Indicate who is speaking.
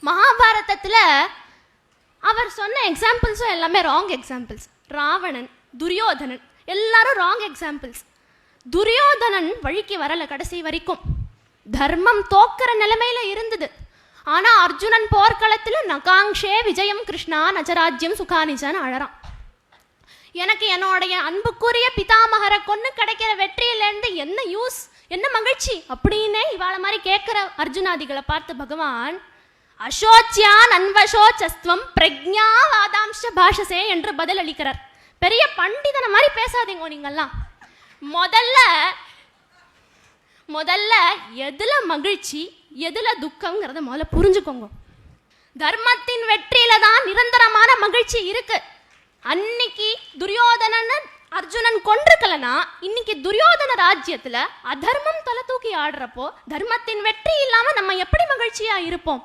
Speaker 1: மகாபாரதத்துல அவர் சொன்ன எக்ஸாம்பிள்ஸும் எல்லாமே ராங் எக்ஸாம்பிள்ஸ். ராவணன், துரியோதனன் எல்லாரும் ராங் எக்ஸாம்பிள்ஸ். துரியோதனன் வழிக்கு வரல கடைசி வரைக்கும். தர்மம் தோக்கிற நிலைமையில இருந்தது. ஆனா அர்ஜுனன் போர்க்களத்துல நகாங்ஷே விஜயம் கிருஷ்ணா நஜராஜ்யம் சுகானிஜான்னு அழறான். எனக்கு என்னுடைய அன்புக்குரிய பிதாமகரை கொண்டு கிடைக்கிற வெற்றியிலேருந்து என்ன யூஸ், என்ன மகிழ்ச்சி அப்படின்னே இவாள மாதிரி கேட்கிற அர்ஜுனாதிகளை பார்த்து பகவான் அசோச்சியான் அன்வசோச்சஸ்துவம் பிரக்ஞா வாதாம்ச பாஷசே என்று பதில் அளிக்கிறார். பெரிய பண்டிதனை மாதிரி பேசாதீங்க நீங்கெல்லாம். முதல்ல எதுல மகிழ்ச்சி எதுல துக்கம்ங்கிறத முதல்ல புரிஞ்சுக்கோங்க. தர்மத்தின் வெற்றியில தான் நிரந்தரமான மகிழ்ச்சி இருக்கு. அன்னைக்கு துரியோதனன் அர்ஜுனன் கொண்டிருக்கலனா இன்னைக்கு துரியோதன ராஜ்யத்துல அதர்மம் தலை தூக்கி ஆடுறப்போ தர்மத்தின் வெற்றி இல்லாம நம்ம எப்படி மகிழ்ச்சியா இருப்போம்?